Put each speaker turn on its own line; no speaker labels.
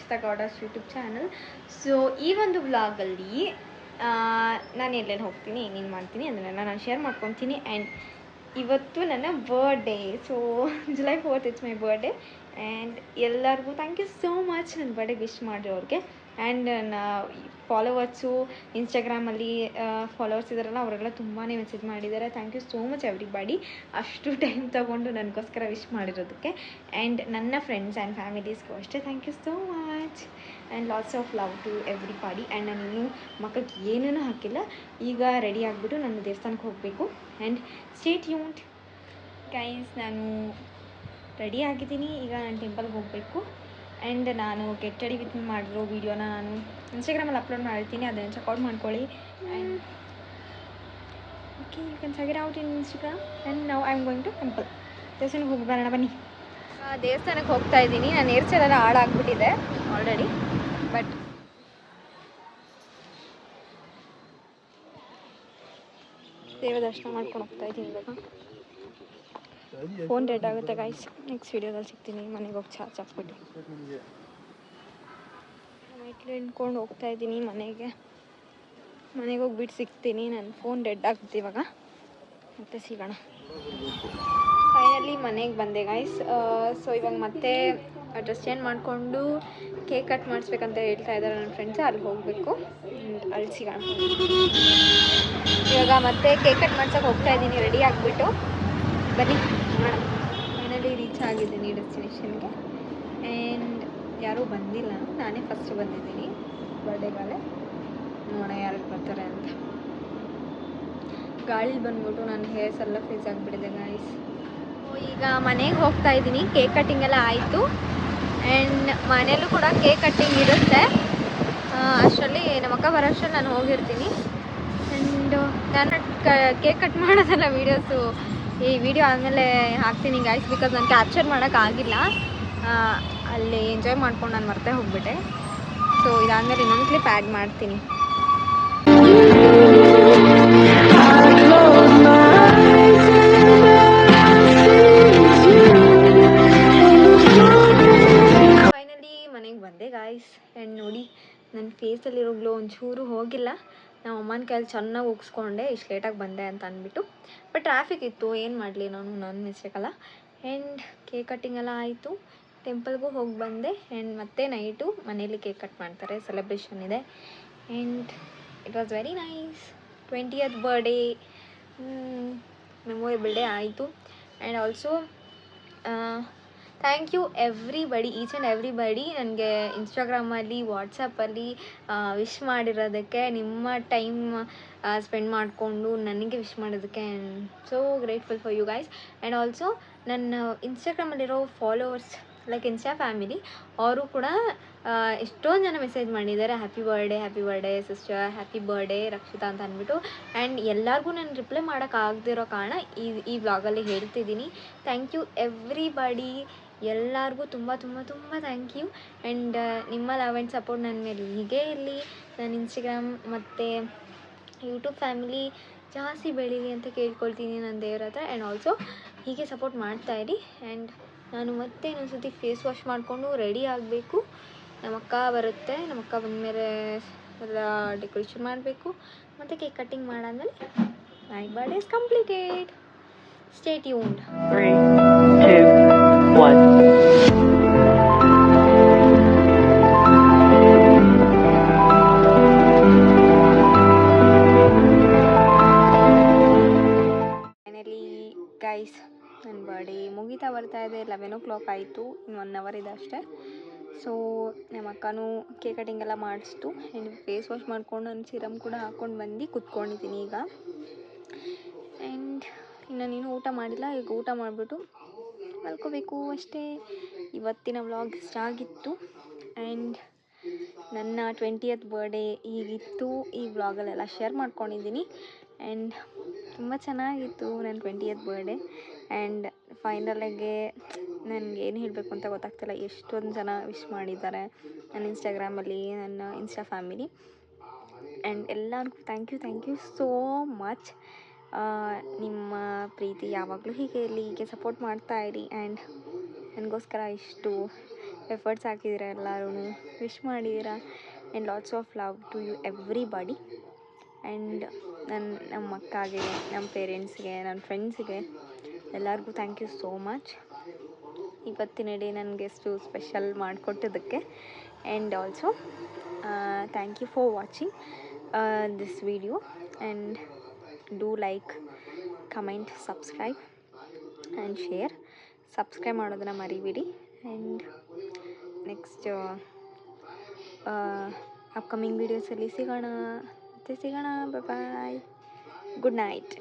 Rakshita Gowda's YouTube channel. So ಈ ಒಂದು ವ್ಲಾಗಲ್ಲಿ ನಾನು ಎಲ್ಲೆಲ್ಲಿ ಹೋಗ್ತೀನಿ ಏನೇನು ಮಾಡ್ತೀನಿ ಅದನ್ನೆಲ್ಲ ನಾನು ಶೇರ್ ಮಾಡ್ಕೊತೀನಿ. ಆ್ಯಂಡ್ ಇವತ್ತು ನನ್ನ birthday. So July 4th it's my birthday. And ಎಲ್ಲರಿಗೂ ಥ್ಯಾಂಕ್ ಯು ಸೋ ಮಚ್ ನನ್ನ ಬರ್ಡೇ ವಿಶ್ ಮಾಡಿರೋರಿಗೆ. ಆ್ಯಂಡ್ ನನ್ನ ಫಾಲೋವರ್ಸು ಇನ್ಸ್ಟಾಗ್ರಾಮಲ್ಲಿ ಫಾಲೋವರ್ಸ್ ಇದ್ದಾರಲ್ಲ ಅವರೆಲ್ಲ ತುಂಬಾ ಮೆಸೇಜ್ ಮಾಡಿದ್ದಾರೆ. Thank you so much everybody, ಅಷ್ಟು ಟೈಮ್ ತೊಗೊಂಡು ನನಗೋಸ್ಕರ ವಿಶ್ ಮಾಡಿರೋದಕ್ಕೆ. ಆ್ಯಂಡ್ ನನ್ನ ಫ್ರೆಂಡ್ಸ್ ಆ್ಯಂಡ್ ಫ್ಯಾಮಿಲೀಸ್ಗೂ ಅಷ್ಟೇ thank you so much. And lots of love to everybody. And ನಾನು ಇನ್ನೂ ಮಕ್ಕಳಿಗೆ ಏನೂ ಹಾಕಿಲ್ಲ. ಈಗ ರೆಡಿ ಆಗಿಬಿಟ್ಟು ನಾನು ದೇವಸ್ಥಾನಕ್ಕೆ ಹೋಗಬೇಕು. And stay tuned guys. ನಾನು ರೆಡಿ ಆಗಿದ್ದೀನಿ, ಈಗ ನಾನು ಟೆಂಪಲ್ಗೆ ಹೋಗಬೇಕು. ಆ್ಯಂಡ್ ನಾನು ಗೆಟ್ ರೆಡಿ ವಿತ್ ಮಾಡಿರೋ ವೀಡಿಯೋನ ನಾನು ಇನ್ಸ್ಟಾಗ್ರಾಮಲ್ಲಿ ಅಪ್ಲೋಡ್ ಮಾಡಿರ್ತೀನಿ, ಅದನ್ನು ಚೆಕ್ಔಟ್ ಮಾಡ್ಕೊಳ್ಳಿ. And okay, you can check it out in Instagram. And now I am going to temple. ದೇವಸ್ಥಾನಕ್ಕೆ ಹೋಗಿ ಬರೋಣ ಬನ್ನಿ. ದೇವಸ್ಥಾನಕ್ಕೆ ಹೋಗ್ತಾ ಇದ್ದೀನಿ. ನಾನು ಏರ್ ಸ್ಟೈಲೆಲ್ಲ ಹಾಳಾಗ್ಬಿಟ್ಟಿದೆ ಆಲ್ರೆಡಿ. ಬಟ್ ದೇವ ದರ್ಶನ ಮಾಡ್ಕೊಂಡು ಹೋಗ್ತಾ ಇದ್ದೀನಿ. ಇವಾಗ ಫೋನ್ ಡೆಡ್ ಆಗುತ್ತೆ ಗೈಸ್. ನೆಕ್ಸ್ಟ್ ವೀಡಿಯೋದಲ್ಲಿ ಸಿಗ್ತೀನಿ. ಮನೆಗೆ ಹೋಗಿ ಚಾರ್ಜ್ ಹಾಕ್ಬಿಟ್ಟು ಮೆಟ್ಲು ಹಿಂಡ್ಕೊಂಡು ಹೋಗ್ತಾ ಇದ್ದೀನಿ ಮನೆಗೆ ಹೋಗ್ಬಿಟ್ಟು ಸಿಗ್ತೀನಿ. ನನ್ನ ಫೋನ್ ಡೆಡ್ ಆಗುತ್ತೆ ಇವಾಗ. ಮತ್ತೆ ಸಿಗೋಣ. ಫೈನಲಿ ಮನೆಗೆ ಬಂದೆ ಗೈಸ್. ಸೊ ಇವಾಗ ಮತ್ತೆ ಡ್ರೆಸ್ ಚೇಂಜ್ ಮಾಡಿಕೊಂಡು ಕೇಕ್ ಕಟ್ ಮಾಡಿಸ್ಬೇಕಂತ ಹೇಳ್ತಾ ಇದ್ದಾರೆ ನನ್ನ ಫ್ರೆಂಡ್ಸ್. ಅಲ್ಲಿ ಹೋಗಬೇಕು, ಅಲ್ಲಿ ಸಿಗೋಣ. ಇವಾಗ ಮತ್ತೆ ಕೇಕ್ ಕಟ್ ಮಾಡ್ಸೋಕೆ ಹೋಗ್ತಾ ಇದ್ದೀನಿ ರೆಡಿ ಆಗಿಬಿಟ್ಟು. ಬನ್ನಿ ನೋಡೋಣ. ಫೈನಲಿ ರೀಚ್ ಆಗಿದ್ದೀನಿ ಡೆಸ್ಟಿನೇಷನ್ಗೆ. ಆ್ಯಂಡ್ ಯಾರೂ ಬಂದಿಲ್ಲ, ನಾನೇ ಫಸ್ಟ್ ಬಂದಿದ್ದೀನಿ ಬರ್ಡೇಗಾಲೆ. ನೋಡೋಣ ಯಾರು ಬರ್ತಾರೆ ಅಂತ. ಗಾಳಿ ಬಂದ್ಬಿಟ್ಟು ನನ್ನ ಹೇರ್ಸ್ ಎಲ್ಲ ಫ್ರೀಸ್ ಆಗಿಬಿಟ್ಟಿದೆ ಗೈಸ್. ಈಗ ಮನೆಗೆ ಹೋಗ್ತಾ ಇದ್ದೀನಿ. ಕೇಕ್ ಕಟ್ಟಿಂಗ್ ಎಲ್ಲ ಆಯಿತು. ಆ್ಯಂಡ್ ಮನೆಯಲ್ಲೂ ಕೂಡ ಕೇಕ್ ಕಟ್ಟಿಂಗ್ ಇರುತ್ತೆ. ಅಷ್ಟರಲ್ಲಿ ನಮ್ಮ ಅಕ್ಕ ಬರೋಷ್ಟರಲ್ಲಿ ನಾನು ಹೋಗಿರ್ತೀನಿ. ಆ್ಯಂಡ್ ನಾನು ಕೇಕ್ ಕಟ್ ಮಾಡೋದೆಲ್ಲ ವೀಡಿಯೋಸು ಈ ವಿಡಿಯೋ ಆದಮೇಲೆ ಹಾಕ್ತೀನಿ ಗೈಸ್. ಬಿಕಾಸ್ ನಾನು ಕ್ಯಾಪ್ಚರ್ ಮಾಡೋಕ್ಕಾಗಿಲ್ಲ. ಅಲ್ಲಿ ಎಂಜಾಯ್ ಮಾಡ್ಕೊಂಡು ನಾನು ಮರ್ತೇ ಹೋಗ್ಬಿಟ್ಟೆ. ಸೊ ಇದಾದಮೇಲೆ ಇನ್ನೊಂದು ಕ್ಲಿಪ್ ಆ್ಯಡ್ ಮಾಡ್ತೀನಿ. ಫೈನಲಿ ಮನೆಗೆ ಬಂದೆ ಗಾಯ್ಸ್. ಆ್ಯಂಡ್ ನೋಡಿ ನನ್ನ ಫೇಸಲ್ಲಿರೋ ಗ್ಲೋ ಒಂಚೂರು ಹೋಗಿಲ್ಲ. ನಮ್ಮ ಅಮ್ಮನ ಕೈಯಲ್ಲಿ ಚೆನ್ನಾಗಿ ಉಗಿಸ್ಕೊಂಡೆ ಇಷ್ಟು ಲೇಟಾಗಿ ಬಂದೆ ಅಂತ ಅಂದ್ಬಿಟ್ಟು. ಬಟ್ ಟ್ರಾಫಿಕ್ ಇತ್ತು, ಏನು ಮಾಡಲಿ, ನನ್ನ ಮಿಸ್ಟೇಕಲ್ಲ. ಆ್ಯಂಡ್ ಕೇಕ್ ಕಟ್ಟಿಂಗ್ ಎಲ್ಲ ಆಯಿತು. ಟೆಂಪಲ್ಗೂ ಹೋಗಿ ಬಂದೆ. ಆ್ಯಂಡ್ ಮತ್ತೆ ನೈಟು ಮನೇಲಿ ಕೇಕ್ ಕಟ್ ಮಾಡ್ತಾರೆ, ಸೆಲೆಬ್ರೇಷನ್ ಇದೆ. And it was very nice. 20th birthday memorable day ಆಯಿತು. And also thank you everybody, each and everybody ನನಗೆ ಇನ್ಸ್ಟಾಗ್ರಾಮಲ್ಲಿ ವಾಟ್ಸಪ್ಪಲ್ಲಿ ವಿಶ್ ಮಾಡಿರೋದಕ್ಕೆ, ನಿಮ್ಮ ಟೈಮ್ ಸ್ಪೆಂಡ್ ಮಾಡಿಕೊಂಡು ನನಗೆ ವಿಶ್ ಮಾಡೋದಕ್ಕೆ. And so grateful for you guys. And also ನನ್ನ ಇನ್ಸ್ಟಾಗ್ರಾಮಲ್ಲಿರೋ ಫಾಲೋವರ್ಸ್ ಲೈಕ್ ಇನ್ಸ್ಟಾ ಫ್ಯಾಮಿಲಿ ಅವರು ಕೂಡ ಎಷ್ಟೊಂದು ಜನ ಮೆಸೇಜ್ ಮಾಡಿದ್ದಾರೆ, happy birthday sister, happy birthday Rakshita ಅಂತ ಅಂದ್ಬಿಟ್ಟು. ಆ್ಯಂಡ್ ಎಲ್ಲರಿಗೂ ನಾನು ರಿಪ್ಲೈ ಮಾಡೋಕ್ಕಾಗದಿರೋ ಕಾರಣ ಈ ವ್ಲಾಗಲ್ಲಿ ಹೇಳ್ತಿದ್ದೀನಿ. ಥ್ಯಾಂಕ್ ಯು ಎವ್ರಿಬಡಿ, ಎಲ್ಲರಿಗೂ ತುಂಬ ತುಂಬ ತುಂಬ ಥ್ಯಾಂಕ್ ಯು. ಆ್ಯಂಡ್ ನಿಮ್ಮ ಲವ್ ಆ್ಯಂಡ್ ಸಪೋರ್ಟ್ ನನ್ನ ಮೇಲೆ ಹೀಗೇ ಇರಲಿ. ನನ್ನ ಇನ್ಸ್ಟಾಗ್ರಾಮ್ ಮತ್ತು ಯೂಟ್ಯೂಬ್ ಫ್ಯಾಮಿಲಿ ಜಾಸ್ತಿ ಬೆಳೀಲಿ ಅಂತ ಕೇಳ್ಕೊಳ್ತೀನಿ ನನ್ನ ದೇವ್ರ ಹತ್ರ. ಆ್ಯಂಡ್ ಆಲ್ಸೋ ಹೀಗೆ ಸಪೋರ್ಟ್ ಮಾಡ್ತಾಯಿರಿ. ಆ್ಯಂಡ್ ನಾನು ಮತ್ತೆ ಇನ್ನೊಂದು ಸರ್ತಿ ಫೇಸ್ ವಾಶ್ ಮಾಡಿಕೊಂಡು ರೆಡಿ ಆಗಬೇಕು. ನಮ್ಮ ಅಕ್ಕ ಬರುತ್ತೆ. ನಮ್ಮ ಅಕ್ಕ ಬಂದಮೇಲೆ ಎಲ್ಲ ಡೆಕೋರೇಷನ್ ಮಾಡಬೇಕು. ಮತ್ತು ಕೇಕ್ ಕಟ್ಟಿಂಗ್ ಮಾಡಾದ್ಮೇಲೆ my birthday is completed. Stay tuned.
3, 2, 1.
Finally guys ನನ್ನ ಬರ್ಡೇ ಮುಗಿತಾ ಬರ್ತಾ ಇದೆ. 11 o'clock ಆಯಿತು. ಇನ್ನು 1 hour ಇದೆ ಅಷ್ಟೇ. ಸೊ ನಮ್ಮ ಅಕ್ಕನೂ ಕೇಕ್ ಕಟ್ಟಿಂಗ್ ಎಲ್ಲ ಮಾಡಿಸ್ತು. ಆ್ಯಂಡ್ ಫೇಸ್ ವಾಶ್ ಮಾಡ್ಕೊಂಡು ನಾನು ಸಿರಮ್ ಕೂಡ ಹಾಕ್ಕೊಂಡು ಬಂದು ಕುತ್ಕೊಂಡಿದ್ದೀನಿ ಈಗ. ಆ್ಯಂಡ್ ಇನ್ನೇನು ಊಟ ಮಾಡಿಲ್ಲ. ಈಗ ಊಟ ಮಾಡಿಬಿಟ್ಟು ಮಲ್ಕೋಬೇಕು ಅಷ್ಟೇ. ಇವತ್ತಿನ ವ್ಲಾಗ್ ಇಷ್ಟ ಆಗಿತ್ತು. ಆ್ಯಂಡ್ ನನ್ನ 20th ಬರ್ಡೇ ಹೀಗಿತ್ತು. ಈ ವ್ಲಾಗಲ್ಲೆಲ್ಲ ಶೇರ್ ಮಾಡ್ಕೊಂಡಿದ್ದೀನಿ. ಆ್ಯಂಡ್ ತುಂಬ ಚೆನ್ನಾಗಿತ್ತು ನನ್ನ 20th ಬರ್ಡೇ. ಆ್ಯಂಡ್ ಫೈನಲಾಗೆ ನನಗೇನು ಹೇಳಬೇಕು ಅಂತ ಗೊತ್ತಾಗ್ತಿಲ್ಲ. ಎಷ್ಟೊಂದು ಜನ ವಿಶ್ ಮಾಡಿದ್ದಾರೆ ನನ್ನ ಇನ್ಸ್ಟಾಗ್ರಾಮಲ್ಲಿ, ನನ್ನ ಇನ್ಸ್ಟಾ ಫ್ಯಾಮಿಲಿ. ಆ್ಯಂಡ್ ಎಲ್ಲರಿಗೂ ಥ್ಯಾಂಕ್ ಯು ಸೋ ಮಚ್. ನಿಮ್ಮ ಪ್ರೀತಿ ಯಾವಾಗಲೂ ಹೀಗೆ ಇರಲಿ, ಹೀಗೆ ಸಪೋರ್ಟ್ ಮಾಡ್ತಾಯಿರಿ. ಆ್ಯಂಡ್ ನನಗೋಸ್ಕರ ಇಷ್ಟು ಎಫರ್ಟ್ಸ್ ಹಾಕಿದ್ದೀರಾ ಎಲ್ಲರೂ, ವಿಶ್ ಮಾಡಿದ್ದೀರಾ. And lots of love to you everybody. And ನಮ್ಮ ಅಕ್ಕಗೆ, ನಮ್ಮ ಪೇರೆಂಟ್ಸ್ಗೆ, ನನ್ನ ಫ್ರೆಂಡ್ಸಿಗೆ ಎಲ್ಲರಿಗೂ ಥ್ಯಾಂಕ್ ಯು ಸೋ ಮಚ್ ಇವತ್ತಿನ ಡೇ ನನಗೆ ಎಷ್ಟು ಸ್ಪೆಷಲ್ ಮಾಡಿಕೊಟ್ಟಿದ್ದಕ್ಕೆ. And also thank you for watching this video. And do like, comment, subscribe and share. Subscribe ಮಾಡೋದನ್ನು ಮರಿಬೇಡಿ. ಆ್ಯಂಡ್ ನೆಕ್ಸ್ಟ್ ಅಪ್ಕಮಿಂಗ್ ವೀಡಿಯೋಸಲ್ಲಿ ಸಿಗೋಣ. ಬಾಯ್. Good night.